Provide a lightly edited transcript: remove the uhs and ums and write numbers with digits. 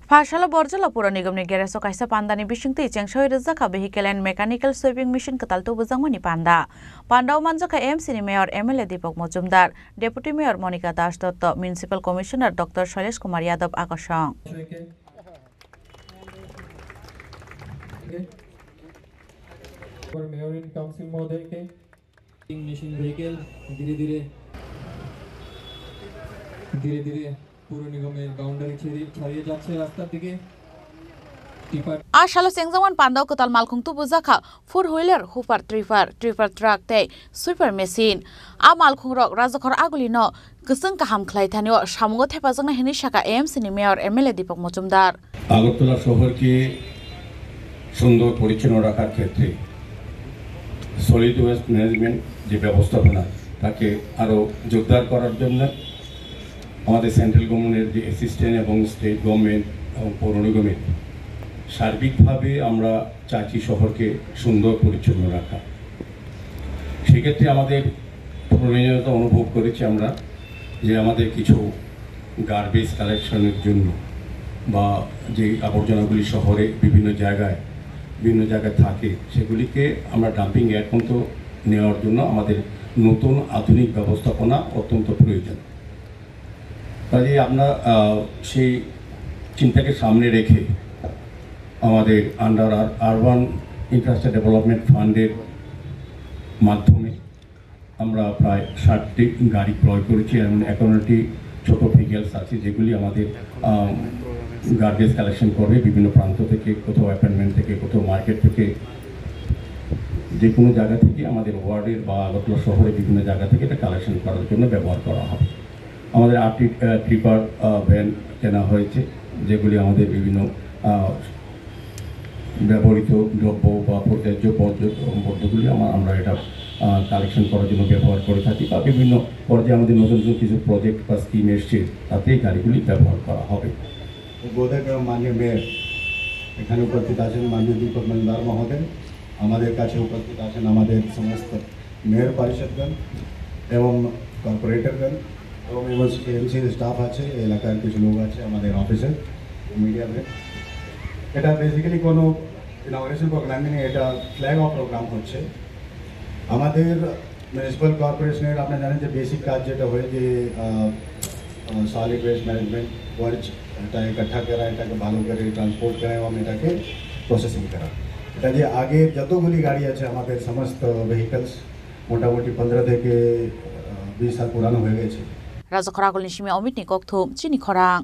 Pashala Borjala Pura Nigam Nigereso Kaisa Pandani Bishingti Chengshoy Rizaka Vehicle and Mechanical Sweeping Machine Katalto Buzangmani Panda. Pandau Manjaka MC Mayor MLA Deepak Mojumdar, Deputy Mayor Monica Das Dotto, Municipal Commissioner Dr. Shailesh Kumar Yadav Akashang. Mayor in Council Mohoday के machine vehicle धीरे-धीरे পুরো নিগমের boundary ছাড়িয়ে যাচ্ছে রাস্তার দিকে Ashala Sengzawan Pandau Kotal Malkung tu Buzaka, 4-wheeler, hooper, tripper truck, sweeper machine. A Malkung Rock, Razakor Agulino, Kusung Kaham Claytanio, Shamungo Tepazana Hinishaka, AMC Mayor MLA Deepak Mojumdar. Agartala শহরকে সুন্দর পরিচ্ছন্ন রাখার ক্ষেত্রে সলিড ওয়েস্ট ম্যানেজমেন্ট যে ব্যবস্থাপনা তাকে আরো জোরদার করার জন্য আমাদের সেন্ট্রাল গভর্নমেন্টের যে অ্যাসিস্ট্যান্ট এবং স্টেট গভর্নমেন্ট এবং পৌর নিগমের সার্বিকভাবে আমরা চাইছি শহরকে সুন্দর পরিচ্ছন্ন রাখা। সেক্ষেত্রে আমাদের প্রয়োজনীয়তা অনুভব করেছি আমরা যে আমাদের কিছু গার্বেজ কালেকশনের জন্য বা যে আবর্জনাগুলি শহরে বিভিন্ন জায়গায় থাকে সেগুলিকে আমরা ডাম্পিং এয়ার পর্যন্ত নেওয়ার জন্য আমাদের নতুন আধুনিক ব্যবস্থাপনা অত্যন্ত প্রয়োজন। কাজে আমরা সেই চিন্তাকে সামনে রেখে আমাদের আন্ডার আরবান ইনফ্রাস্ট্রাকচার ডেভেলপমেন্ট ফান্ডের মাধ্যমে আমরা প্রায় 60টি গাড়ি ক্রয় করেছি এবং 51টি ছোট ভেহিকেলস আছে যেগুলি আমাদের গার্বেজ কালেকশন করবে বিভিন্ন প্রান্ত থেকে, কোথাও অ্যাপার্টমেন্ট থেকে, কোথাও মার্কেট থেকে, যে কোনো জায়গা থেকে আমাদের ওয়ার্ডের বা আগরতলা শহরে বিভিন্ন জায়গা থেকে এটা কালেকশন করার জন্য ব্যবহার করা হবে। আমাদের 8টি ট্রিপার ভ্যান কেনা হয়েছে যেগুলি আমাদের বিভিন্ন ব্যবহৃত দ্রব্য বা পর্যাপ্ত বর্জ্যগুলি আমরা এটা কালেকশন করার জন্য ব্যবহার করে থাকি বা বিভিন্ন পর্যায়ে আমাদের নতুন নতুন কিছু প্রজেক্ট বা স্কিম এসছে তাতে এই গাড়িগুলি ব্যবহার করা হবে। বোধক মাননীয় মেয়র এখানে উপস্থিত আছেন, মাননীয় দীপক মজুমদার মহোদয়, আমাদের কাছে উপস্থিত আছেন আমাদের সমস্ত মেয়র পরিষদগণ এবং কর্পোরেটরগণ এবং এমসি স্টাফ আছে, এলাকার কিছু লোক আছে, আমাদের অফিসার, মিডিয়া में এটা বেসিক্যালি কোনো ইনঅগ্রেশন প্রোগ্রাম নেই, এটা ফ্ল্যাগ অফ প্রোগ্রাম হচ্ছে। আমাদের মিউনিসিপ্যাল কর্পোরেশনের আপনারা জানেন যে বেসিক কাজ যেটা হয় যে সলিড ওয়েস্ট ম্যানেজমেন্ট বর্জ এটা ইকट्ठा করা, এটাকে ভালো করে ট্রান্সপোর্ট করা এবং এটাকে প্রসেসিং করা। এটা যে আগে যতগুলি গাড়ি আছে আমাদের সমস্ত ভেহিকলস মোটামুটি 15 থেকে 20 সাল পুরানো হয়ে গেছে। Razakor Agulishimi Omit Nikok Thum, Chini Korang.